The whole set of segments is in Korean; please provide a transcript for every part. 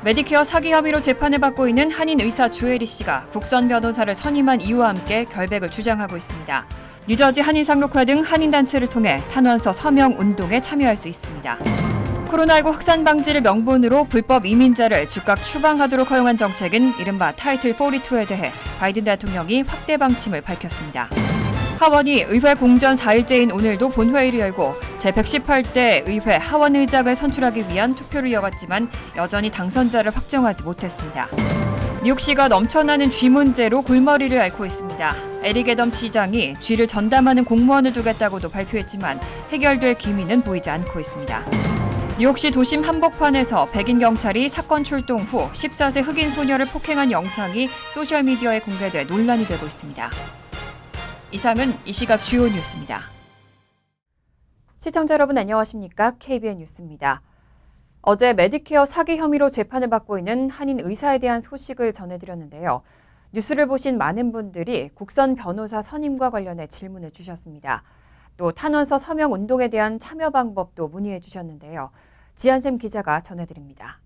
메디케어 사기 혐의로 재판을 받고 있는 한인 의사 주애리 씨가 국선 변호사를 선임한 이유와 함께 결백을 주장하고 있습니다. 뉴저지 한인상록회 등 한인단체를 통해 탄원서 서명 운동에 참여할 수 있습니다. 코로나19 확산 방지를 명분으로 불법 이민자를 즉각 추방하도록 허용한 정책인 이른바 타이틀 42에 대해 바이든 대통령이 확대 방침을 밝혔습니다. 하원이 의회 공전 4일째인 오늘도 본회의를 열고 제118대 의회 하원 의장을 선출하기 위한 투표를 이어갔지만 여전히 당선자를 확정하지 못했습니다. 뉴욕시가 넘쳐나는 쥐 문제로 골머리를 앓고 있습니다. 에릭 애덤스 시장이 쥐를 전담하는 공무원을 두겠다고도 발표했지만 해결될 기미는 보이지 않고 있습니다. 뉴욕시 도심 한복판에서 백인 경찰이 사건 출동 후 14세 흑인 소녀를 폭행한 영상이 소셜미디어에 공개돼 논란이 되고 있습니다. 이상은 이 시각 주요 뉴스입니다. 시청자 여러분 안녕하십니까? KBN 뉴스입니다. 어제 메디케어 사기 혐의로 재판을 받고 있는 한인 의사에 대한 소식을 전해드렸는데요. 뉴스를 보신 많은 분들이 국선 변호사 선임과 관련해 질문을 주셨습니다. 또 탄원서 서명 운동에 대한 참여 방법도 문의해 주셨는데요. 지한샘 기자가 전해드립니다.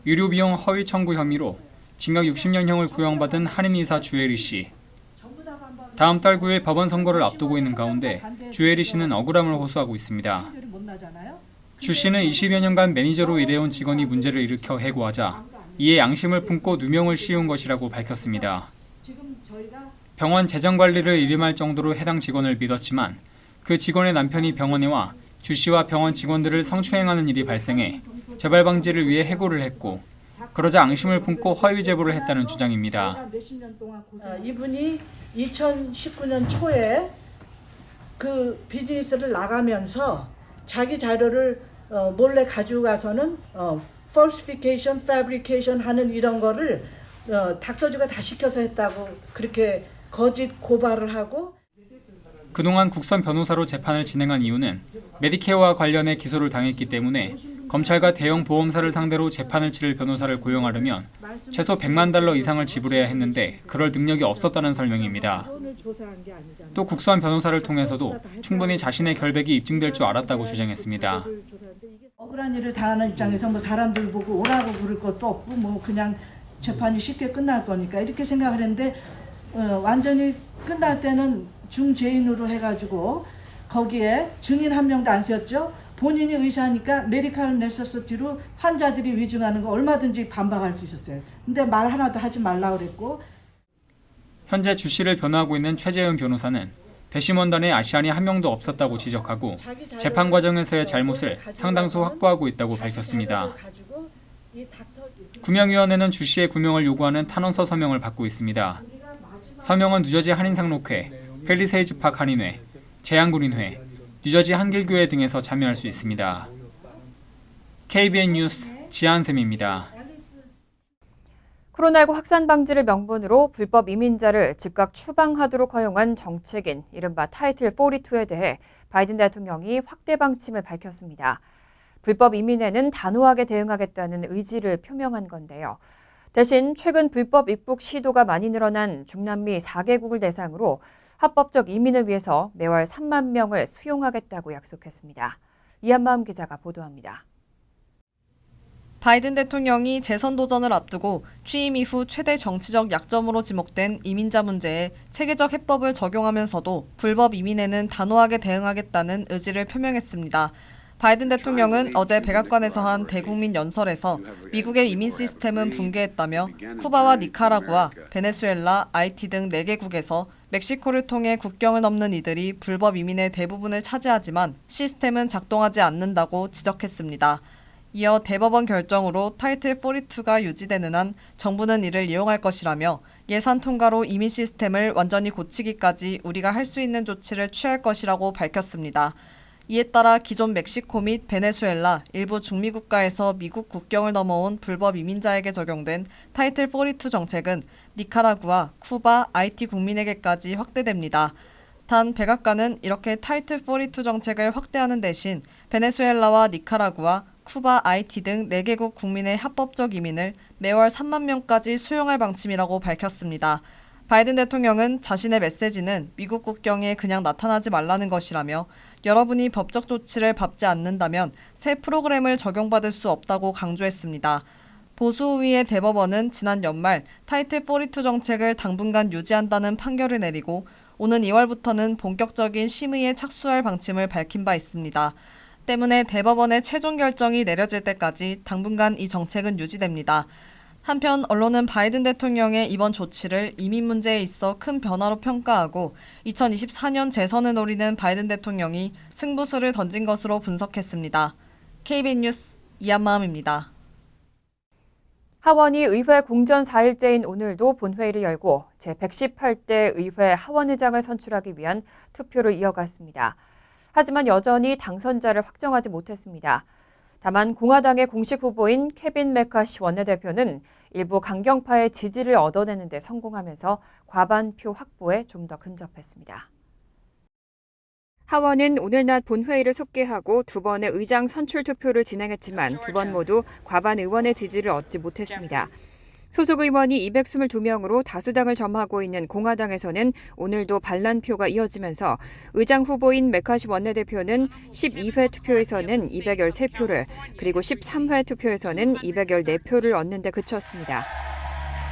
의료비용 허위 청구 혐의로 징역 60년형을 구형받은 한인 의사 주애리 씨. 다음 달 9일 법원 선고를 앞두고 있는 가운데 주애리 씨는 억울함을 호소하고 있습니다. 주 씨는 20여 년간 매니저로 일해온 직원이 문제를 일으켜 해고하자 이에 양심을 품고 누명을 씌운 것이라고 밝혔습니다. 병원 재정 관리를 일임할 정도로 해당 직원을 믿었지만 그 직원의 남편이 병원에 와 주 씨와 병원 직원들을 성추행하는 일이 발생해 재발 방지를 위해 해고를 했고 그러자 앙심을 품고 허위 제보를 했다는 주장입니다. 이분이 2019년 초에 그 비즈니스를 나가면서 자기 자료를 몰래 가지고 가서는 falsification, fabrication 하는 이런 거를 닥터주가 다 시켜서 했다고 그렇게 거짓 고발을 하고 그동안 국선 변호사로 재판을 진행한 이유는 메디케어와 관련해 기소를 당했기 때문에 검찰과 대형 보험사를 상대로 재판을 치를 변호사를 고용하려면 최소 100만 달러 이상을 지불해야 했는데 그럴 능력이 없었다는 설명입니다. 또 국선 변호사를 통해서도 충분히 자신의 결백이 입증될 줄 알았다고 주장했습니다. 억울한 일을 당하는 입장에서 뭐 사람들 보고 오라고 부를 것도 없고 뭐 그냥 재판이 쉽게 끝날 거니까 이렇게 생각을 했는데 완전히 끝날 때는 중죄인으로 해가지고 거기에 증인 한 명도 안 세웠죠. 본인이 의사니까 메디컬 네세시티로 환자들이 위증하는 거 얼마든지 반박할 수 있었어요. 근데 말 하나도 하지 말라고 그랬고. 현재 주 씨를 변호하고 있는 최재은 변호사는 배심원단에 아시안이 한 명도 없었다고 지적하고 재판 과정에서의 잘못을 상당수 확보하고 있다고 밝혔습니다. 구명위원회는 주 씨의 구명을 요구하는 탄원서 서명을 받고 있습니다. 서명은 뉴저지 한인상록회, 펠리세이즈 팍 한인회, 재향군인회, 뉴저지 한길교회 등에서 참여할 수 있습니다. KBN 뉴스 지한샘입니다. 코로나19 확산 방지를 명분으로 불법 이민자를 즉각 추방하도록 허용한 정책인 이른바 타이틀 42에 대해 바이든 대통령이 확대 방침을 밝혔습니다. 불법 이민에는 단호하게 대응하겠다는 의지를 표명한 건데요. 대신 최근 불법 입국 시도가 많이 늘어난 중남미 4개국을 대상으로 합법적 이민을 위해서 매월 3만 명을 수용하겠다고 약속했습니다. 이한마음 기자가 보도합니다. 바이든 대통령이 재선 도전을 앞두고 취임 이후 최대 정치적 약점으로 지목된 이민자 문제에 체계적 해법을 적용하면서도 불법 이민에는 단호하게 대응하겠다는 의지를 표명했습니다. 바이든 대통령은 어제 백악관에서 한 대국민 연설에서 미국의 이민 시스템은 붕괴했다며 쿠바와 니카라구아, 베네수엘라, 아이티 등 4개국에서 멕시코를 통해 국경을 넘는 이들이 불법 이민의 대부분을 차지하지만 시스템은 작동하지 않는다고 지적했습니다. 이어 대법원 결정으로 타이틀 42가 유지되는 한 정부는 이를 이용할 것이라며 예산 통과로 이민 시스템을 완전히 고치기까지 우리가 할 수 있는 조치를 취할 것이라고 밝혔습니다. 이에 따라 기존 멕시코 및 베네수엘라, 일부 중미 국가에서 미국 국경을 넘어온 불법 이민자에게 적용된 타이틀 42 정책은 니카라구아, 쿠바, 아이티 국민에게까지 확대됩니다. 단 백악관은 이렇게 타이틀 42 정책을 확대하는 대신 베네수엘라와 니카라구아, 쿠바, 아이티 등 4개국 국민의 합법적 이민을 매월 3만 명까지 수용할 방침이라고 밝혔습니다. 바이든 대통령은 자신의 메시지는 미국 국경에 그냥 나타나지 말라는 것이라며 여러분이 법적 조치를 밟지 않는다면 새 프로그램을 적용받을 수 없다고 강조했습니다. 보수 우위의 대법원은 지난 연말 타이틀 42 정책을 당분간 유지한다는 판결을 내리고 오는 2월부터는 본격적인 심의에 착수할 방침을 밝힌 바 있습니다. 때문에 대법원의 최종 결정이 내려질 때까지 당분간 이 정책은 유지됩니다. 한편 언론은 바이든 대통령의 이번 조치를 이민 문제에 있어 큰 변화로 평가하고 2024년 재선을 노리는 바이든 대통령이 승부수를 던진 것으로 분석했습니다. KBS 뉴스 이한마음입니다. 하원이 의회 공전 4일째인 오늘도 본회의를 열고 제118대 의회 하원의장을 선출하기 위한 투표를 이어갔습니다. 하지만 여전히 당선자를 확정하지 못했습니다. 다만 공화당의 공식 후보인 케빈 메카시 원내대표는 일부 강경파의 지지를 얻어내는 데 성공하면서 과반표 확보에 좀 더 근접했습니다. 하원은 오늘 낮 본회의를 속개하고 두 번의 의장 선출 투표를 진행했지만 두 번 모두 과반 의원의 지지를 얻지 못했습니다. 소속 의원이 222명으로 다수당을 점하고 있는 공화당에서는 오늘도 반란표가 이어지면서 의장 후보인 메카시 원내대표는 12회 투표에서는 213표를 그리고 13회 투표에서는 214표를 얻는 데 그쳤습니다.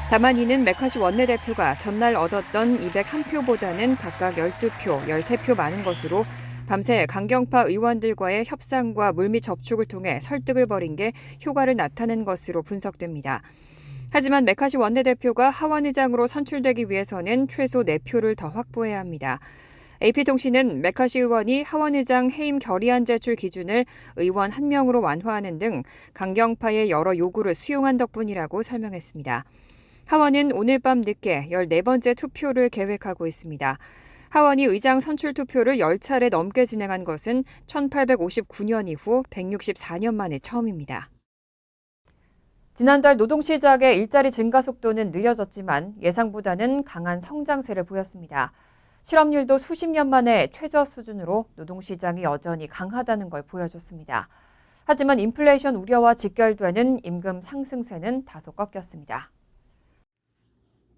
다만 이는 메카시 원내대표가 전날 얻었던 201표보다는 각각 12표, 13표 많은 것으로 밤새 강경파 의원들과의 협상과 물밑 접촉을 통해 설득을 벌인 게 효과를 나타낸 것으로 분석됩니다. 하지만 메카시 원내대표가 하원의장으로 선출되기 위해서는 최소 4표를 더 확보해야 합니다. AP통신은 메카시 의원이 하원의장 해임 결의안 제출 기준을 의원 1명으로 완화하는 등 강경파의 여러 요구를 수용한 덕분이라고 설명했습니다. 하원은 오늘 밤 늦게 14번째 투표를 계획하고 있습니다. 하원이 의장 선출 투표를 10차례 넘게 진행한 것은 1859년 이후 164년 만에 처음입니다. 지난달 노동시장의 일자리 증가 속도는 느려졌지만 예상보다는 강한 성장세를 보였습니다. 실업률도 수십 년 만에 최저 수준으로 노동시장이 여전히 강하다는 걸 보여줬습니다. 하지만 인플레이션 우려와 직결되는 임금 상승세는 다소 꺾였습니다.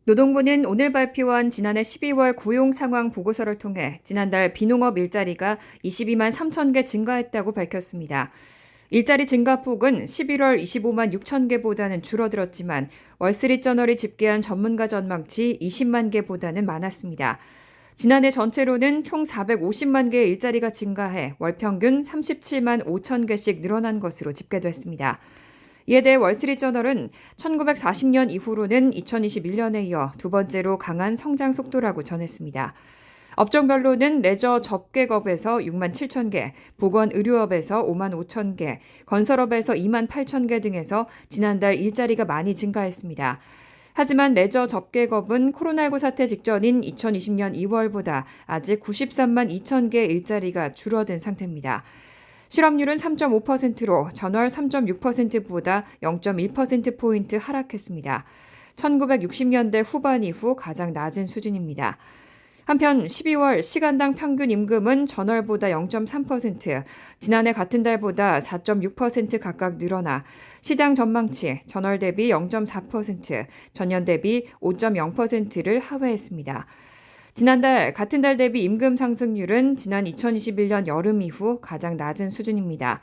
노동부는 오늘 발표한 지난해 12월 고용 상황 보고서를 통해 지난달 비농업 일자리가 22만 3천 개 증가했다고 밝혔습니다. 일자리 증가폭은 11월 25만 6천 개보다는 줄어들었지만 월스트리트저널이 집계한 전문가 전망치 20만 개보다는 많았습니다. 지난해 전체로는 총 450만 개의 일자리가 증가해 월 평균 37만 5천 개씩 늘어난 것으로 집계됐습니다. 이에 대해 월스트리트저널은 1940년 이후로는 2021년에 이어 두 번째로 강한 성장 속도라고 전했습니다. 업종별로는 레저 접객업에서 6만 7천 개, 보건 의료업에서 5만 5천 개, 건설업에서 2만 8천 개 등에서 지난달 일자리가 많이 증가했습니다. 하지만 레저 접객업은 코로나19 사태 직전인 2020년 2월보다 아직 93만 2천 개의 일자리가 줄어든 상태입니다. 실업률은 3.5%로 전월 3.6%보다 0.1%포인트 하락했습니다. 1960년대 후반 이후 가장 낮은 수준입니다. 한편 12월 시간당 평균 임금은 전월보다 0.3%, 지난해 같은 달보다 4.6% 각각 늘어나 시장 전망치 전월 대비 0.4%, 전년 대비 5.0%를 하회했습니다. 지난달 같은 달 대비 임금 상승률은 지난 2021년 여름 이후 가장 낮은 수준입니다.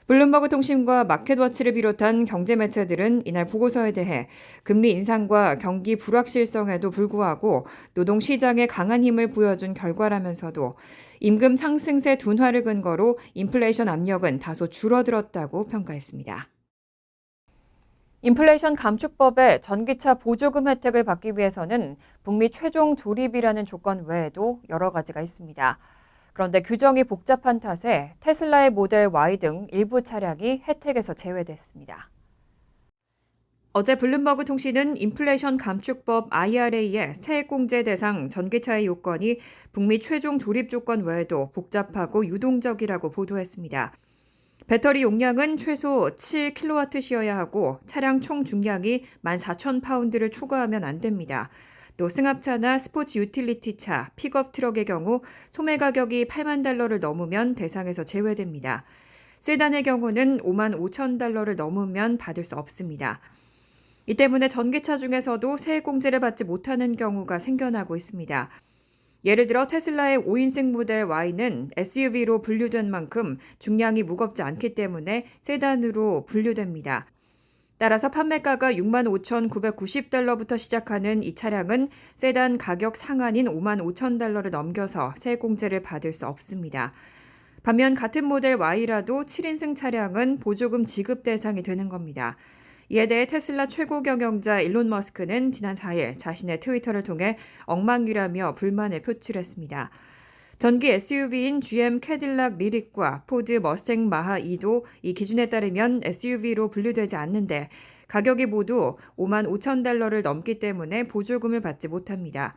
블룸버그 통신과 마켓워치를 비롯한 경제 매체들은 이날 보고서에 대해 금리 인상과 경기 불확실성에도 불구하고 노동시장에 강한 힘을 보여준 결과라면서도 임금 상승세 둔화를 근거로 인플레이션 압력은 다소 줄어들었다고 평가했습니다. 인플레이션 감축법의 전기차 보조금 혜택을 받기 위해서는 북미 최종 조립이라는 조건 외에도 여러 가지가 있습니다. 그런데 규정이 복잡한 탓에 테슬라의 모델 Y 등 일부 차량이 혜택에서 제외됐습니다. 어제 블룸버그 통신은 인플레이션 감축법 IRA의 세액공제 대상 전기차의 요건이 북미 최종 조립 조건 외에도 복잡하고 유동적이라고 보도했습니다. 배터리 용량은 최소 7kWh여야 하고 차량 총 중량이 14,000파운드를 초과하면 안 됩니다. 또 승합차나 스포츠 유틸리티차, 픽업 트럭의 경우 소매 가격이 $80,000를 넘으면 대상에서 제외됩니다. 세단의 경우는 $55,000를 넘으면 받을 수 없습니다. 이 때문에 전기차 중에서도 세액공제를 받지 못하는 경우가 생겨나고 있습니다. 예를 들어 테슬라의 5인승 모델 Y는 SUV로 분류된 만큼 중량이 무겁지 않기 때문에 세단으로 분류됩니다. 따라서 판매가가 65,990달러부터 시작하는 이 차량은 세단 가격 상한인 55,000달러를 넘겨서 세공제를 받을 수 없습니다. 반면 같은 모델 Y라도 7인승 차량은 보조금 지급 대상이 되는 겁니다. 이에 대해 테슬라 최고 경영자 일론 머스크는 지난 4일 자신의 트위터를 통해 엉망이라며 불만을 표출했습니다. 전기 SUV인 GM 캐딜락 리릭과 포드 머스탱 마하2도 이 기준에 따르면 SUV로 분류되지 않는데 가격이 모두 55,000달러를 넘기 때문에 보조금을 받지 못합니다.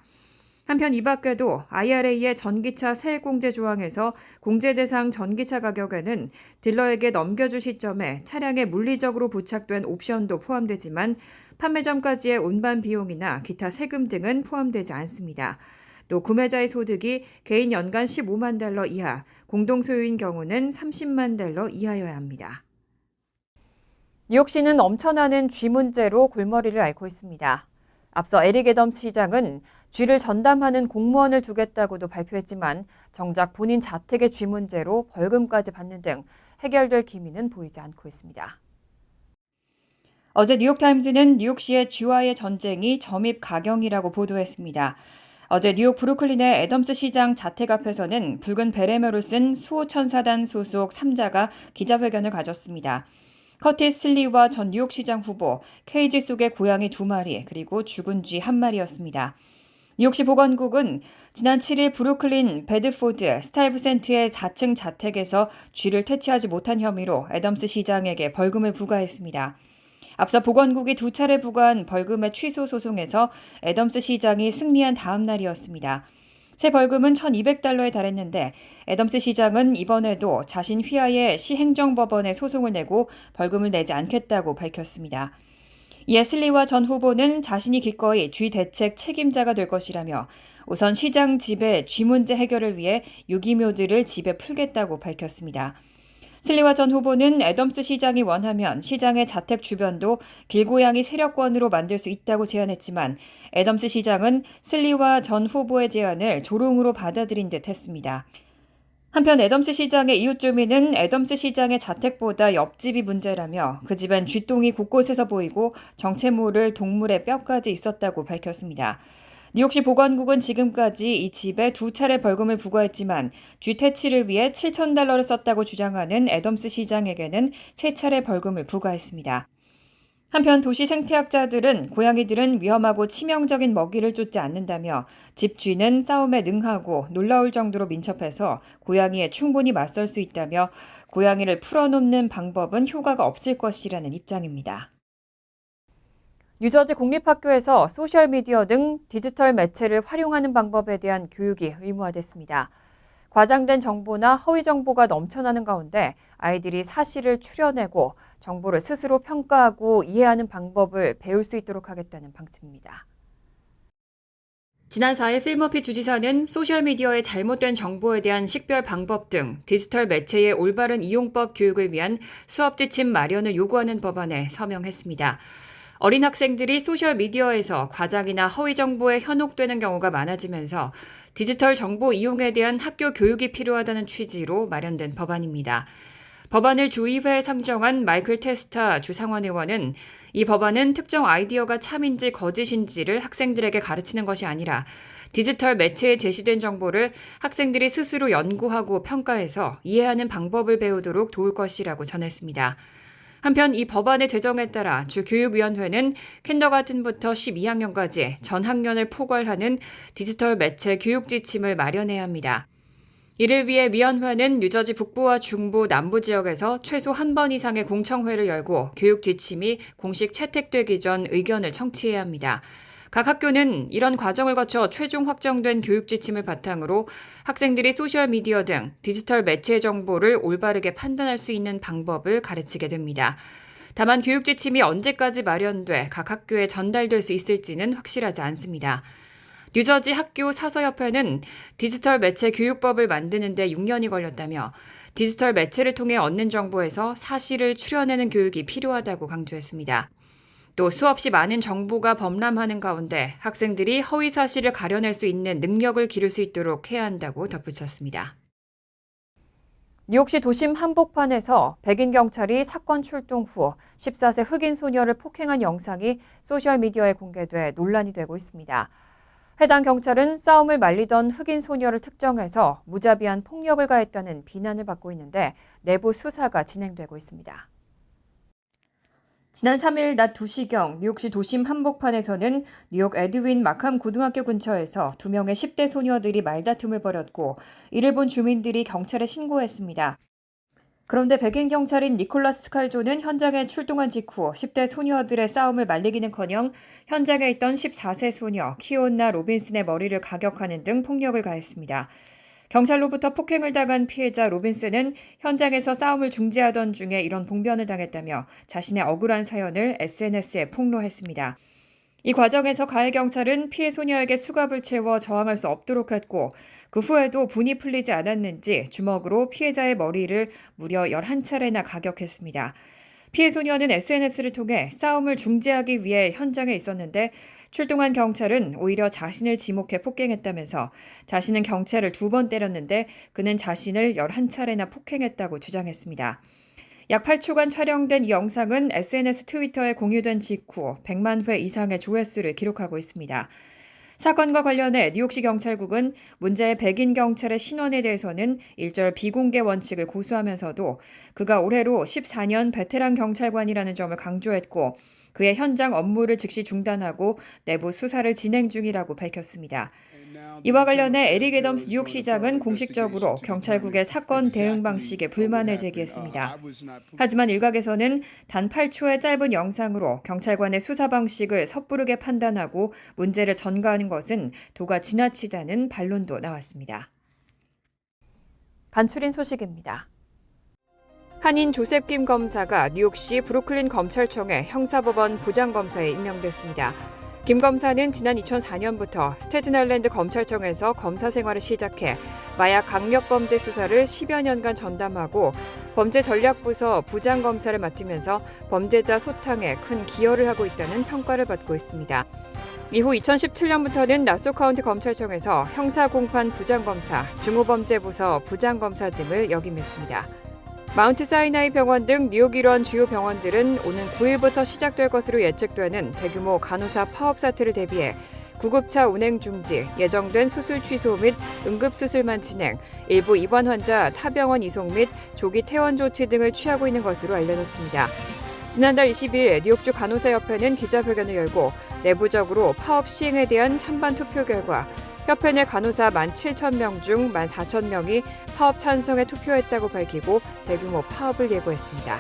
한편 이 밖에도 IRA의 전기차 세액공제 조항에서 공제 대상 전기차 가격에는 딜러에게 넘겨줄 시점에 차량에 물리적으로 부착된 옵션도 포함되지만 판매점까지의 운반 비용이나 기타 세금 등은 포함되지 않습니다. 또 구매자의 소득이 개인 연간 15만 달러 이하, 공동 소유인 경우는 30만 달러 이하여야 합니다. 뉴욕시는 넘쳐나는 쥐 문제로 골머리를 앓고 있습니다. 앞서 에릭 애덤스 시장은 쥐를 전담하는 공무원을 두겠다고도 발표했지만 정작 본인 자택의 쥐 문제로 벌금까지 받는 등 해결될 기미는 보이지 않고 있습니다. 어제 뉴욕타임즈는 뉴욕시의 쥐와의 전쟁이 점입 가경이라고 보도했습니다. 어제 뉴욕 브루클린의 애덤스 시장 자택 앞에서는 붉은 베레모를 쓴 수호천사단 소속 3자가 기자회견을 가졌습니다. 커티스 슬리와 전 뉴욕시장 후보, 케이지 속의 고양이 2마리, 그리고 죽은 쥐 1마리였습니다. 뉴욕시 보건국은 지난 7일 브루클린 베드포드 스타이브센트의 4층 자택에서 쥐를 퇴치하지 못한 혐의로 애덤스 시장에게 벌금을 부과했습니다. 앞서 보건국이 2차례 부과한 벌금의 취소 소송에서 애덤스 시장이 승리한 다음 날이었습니다. 새 벌금은 1,200달러에 달했는데 애덤스 시장은 이번에도 자신 휘하의 시행정법원에 소송을 내고 벌금을 내지 않겠다고 밝혔습니다. 이에 슬리와 전 후보는 자신이 기꺼이 쥐 대책 책임자가 될 것이라며 우선 시장 집의 쥐 문제 해결을 위해 유기묘들을 집에 풀겠다고 밝혔습니다. 슬리와 전 후보는 애덤스 시장이 원하면 시장의 자택 주변도 길고양이 세력권으로 만들 수 있다고 제안했지만 애덤스 시장은 슬리와 전 후보의 제안을 조롱으로 받아들인 듯 했습니다. 한편 애덤스 시장의 이웃 주민은 애덤스 시장의 자택보다 옆집이 문제라며 그 집엔 쥐똥이 곳곳에서 보이고 정체 모를 동물의 뼈까지 있었다고 밝혔습니다. 뉴욕시 보건국은 지금까지 이 집에 2차례 벌금을 부과했지만 쥐 퇴치를 위해 7,000달러를 썼다고 주장하는 애덤스 시장에게는 3차례 벌금을 부과했습니다. 한편 도시 생태학자들은 고양이들은 위험하고 치명적인 먹이를 쫓지 않는다며 집 쥐는 싸움에 능하고 놀라울 정도로 민첩해서 고양이에 충분히 맞설 수 있다며 고양이를 풀어놓는 방법은 효과가 없을 것이라는 입장입니다. 뉴저지 공립학교에서 소셜미디어 등 디지털 매체를 활용하는 방법에 대한 교육이 의무화됐습니다. 과장된 정보나 허위 정보가 넘쳐나는 가운데 아이들이 사실을 추려내고 정보를 스스로 평가하고 이해하는 방법을 배울 수 있도록 하겠다는 방침입니다. 지난 4일 필머피 주지사는 소셜미디어의 잘못된 정보에 대한 식별 방법 등 디지털 매체의 올바른 이용법 교육을 위한 수업 지침 마련을 요구하는 법안에 서명했습니다. 어린 학생들이 소셜미디어에서 과장이나 허위 정보에 현혹되는 경우가 많아지면서 디지털 정보 이용에 대한 학교 교육이 필요하다는 취지로 마련된 법안입니다. 법안을 주의회에 상정한 마이클 테스타 주상원 의원은 이 법안은 특정 아이디어가 참인지 거짓인지를 학생들에게 가르치는 것이 아니라 디지털 매체에 제시된 정보를 학생들이 스스로 연구하고 평가해서 이해하는 방법을 배우도록 도울 것이라고 전했습니다. 한편 이 법안의 제정에 따라 주교육위원회는 킨더가튼부터 12학년까지 전 학년을 포괄하는 디지털 매체 교육 지침을 마련해야 합니다. 이를 위해 위원회는 뉴저지 북부와 중부, 남부 지역에서 최소 한 번 이상의 공청회를 열고 교육 지침이 공식 채택되기 전 의견을 청취해야 합니다. 각 학교는 이런 과정을 거쳐 최종 확정된 교육 지침을 바탕으로 학생들이 소셜미디어 등 디지털 매체 정보를 올바르게 판단할 수 있는 방법을 가르치게 됩니다. 다만 교육 지침이 언제까지 마련돼 각 학교에 전달될 수 있을지는 확실하지 않습니다. 뉴저지 학교 사서협회는 디지털 매체 교육법을 만드는 데 6년이 걸렸다며 디지털 매체를 통해 얻는 정보에서 사실을 추려내는 교육이 필요하다고 강조했습니다. 또 수없이 많은 정보가 범람하는 가운데 학생들이 허위 사실을 가려낼 수 있는 능력을 기를 수 있도록 해야 한다고 덧붙였습니다. 뉴욕시 도심 한복판에서 백인 경찰이 사건 출동 후 14세 흑인 소녀를 폭행한 영상이 소셜미디어에 공개돼 논란이 되고 있습니다. 해당 경찰은 싸움을 말리던 흑인 소녀를 특정해서 무자비한 폭력을 가했다는 비난을 받고 있는데 내부 수사가 진행되고 있습니다. 지난 3일 낮 2시경 뉴욕시 도심 한복판에서는 뉴욕 에드윈 마캄 고등학교 근처에서 2명의 10대 소녀들이 말다툼을 벌였고 이를 본 주민들이 경찰에 신고했습니다. 그런데 백인 경찰인 니콜라스 칼조는 현장에 출동한 직후 10대 소녀들의 싸움을 말리기는커녕 현장에 있던 14세 소녀 키온나 로빈슨의 머리를 가격하는 등 폭력을 가했습니다. 경찰로부터 폭행을 당한 피해자 로빈슨은 현장에서 싸움을 중지하던 중에 이런 봉변을 당했다며 자신의 억울한 사연을 SNS에 폭로했습니다. 이 과정에서 가해 경찰은 피해 소녀에게 수갑을 채워 저항할 수 없도록 했고 그 후에도 분이 풀리지 않았는지 주먹으로 피해자의 머리를 무려 11차례나 가격했습니다. 피해 소녀는 SNS를 통해 싸움을 중지하기 위해 현장에 있었는데 출동한 경찰은 오히려 자신을 지목해 폭행했다면서 자신은 경찰을 2번 때렸는데 그는 자신을 11차례나 폭행했다고 주장했습니다. 약 8초간 촬영된 이 영상은 SNS 트위터에 공유된 직후 100만 회 이상의 조회수를 기록하고 있습니다. 사건과 관련해 뉴욕시 경찰국은 문제의 백인 경찰의 신원에 대해서는 일절 비공개 원칙을 고수하면서도 그가 올해로 14년 베테랑 경찰관이라는 점을 강조했고 그의 현장 업무를 즉시 중단하고 내부 수사를 진행 중이라고 밝혔습니다. 이와 관련해 에릭 애덤스 뉴욕시장은 공식적으로 경찰국의 사건 대응 방식에 불만을 제기했습니다. 하지만 일각에서는 단 8초의 짧은 영상으로 경찰관의 수사 방식을 섣부르게 판단하고 문제를 전가하는 것은 도가 지나치다는 반론도 나왔습니다. 간추린 소식입니다. 한인 조셉 김 검사가 뉴욕시 브루클린 검찰청의 형사법원 부장검사에 임명됐습니다. 김 검사는 지난 2004년부터 스태튼 아일랜드 검찰청에서 검사 생활을 시작해 마약 강력범죄 수사를 10여 년간 전담하고 범죄전략부서 부장검사를 맡으면서 범죄자 소탕에 큰 기여를 하고 있다는 평가를 받고 있습니다. 이후 2017년부터는 나소 카운티 검찰청에서 형사공판 부장검사, 중후범죄부서 부장검사 등을 역임했습니다. 마운트 사이나이 병원 등 뉴욕 일원 주요 병원들은 오는 9일부터 시작될 것으로 예측되는 대규모 간호사 파업 사태를 대비해 구급차 운행 중지, 예정된 수술 취소 및 응급수술만 진행, 일부 입원 환자 타병원 이송 및 조기 퇴원 조치 등을 취하고 있는 것으로 알려졌습니다. 지난달 20일 뉴욕주 간호사협회는 기자회견을 열고 내부적으로 파업 시행에 대한 찬반 투표 결과 협회 내 간호사 17,000명 중 14,000명이 파업 찬성에 투표했다고 밝히고 대규모 파업을 예고했습니다.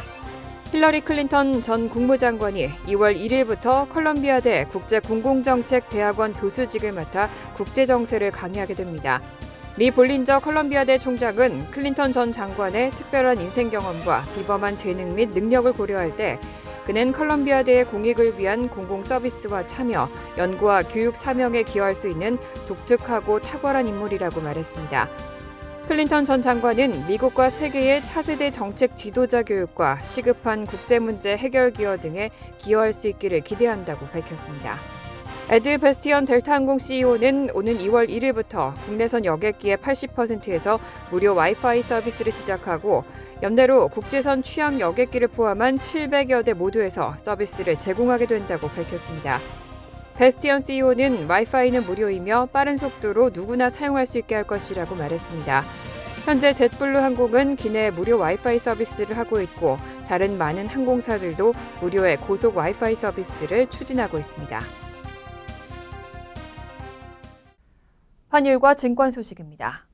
힐러리 클린턴 전 국무장관이 2월 1일부터 컬럼비아대 국제공공정책대학원 교수직을 맡아 국제정세를 강의하게 됩니다. 리 볼린저 컬럼비아대 총장은 클린턴 전 장관의 특별한 인생 경험과 비범한 재능 및 능력을 고려할 때 그는 컬럼비아대의 공익을 위한 공공서비스와 참여, 연구와 교육 사명에 기여할 수 있는 독특하고 탁월한 인물이라고 말했습니다. 클린턴 전 장관은 미국과 세계의 차세대 정책 지도자 교육과 시급한 국제문제 해결 기여 등에 기여할 수 있기를 기대한다고 밝혔습니다. 에드 베스티언 델타항공 CEO는 오는 2월 1일부터 국내선 여객기의 80%에서 무료 와이파이 서비스를 시작하고 연내로 국제선 취향 여객기를 포함한 700여 대 모두에서 서비스를 제공하게 된다고 밝혔습니다. 베스티언 CEO는 와이파이는 무료이며 빠른 속도로 누구나 사용할 수 있게 할 것이라고 말했습니다. 현재 젯블루 항공은 기내 무료 와이파이 서비스를 하고 있고 다른 많은 항공사들도 무료의 고속 와이파이 서비스를 추진하고 있습니다. 환율과 증권 소식입니다.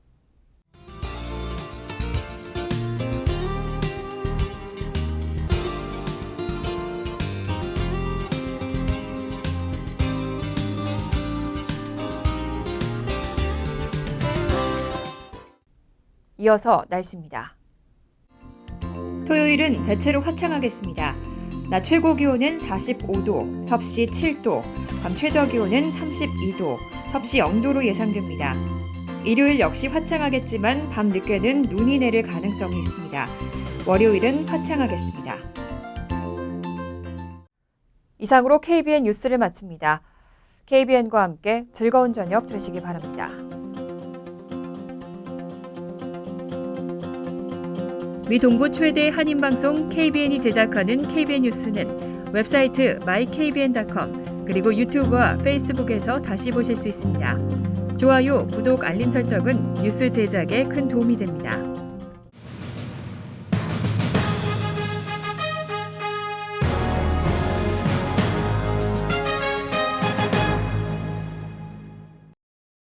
이어서 날씨입니다. 토요일은 대체로 화창하겠습니다. 낮 최고 기온은 45도, 섭씨 7도, 밤 최저 기온은 32도, 섭씨 0도로 예상됩니다. 일요일 역시 화창하겠지만 밤 늦게는 눈이 내릴 가능성이 있습니다. 월요일은 화창하겠습니다. 이상으로 KBN 뉴스를 마칩니다. KBN과 함께 즐거운 저녁 되시기 바랍니다. 미 동부 최대 한인방송 KBN이 제작하는 KBN 뉴스는 웹사이트 mykbn.com 그리고 유튜브와 페이스북에서 다시 보실 수 있습니다. 좋아요, 구독, 알림 설정은 뉴스 제작에 큰 도움이 됩니다.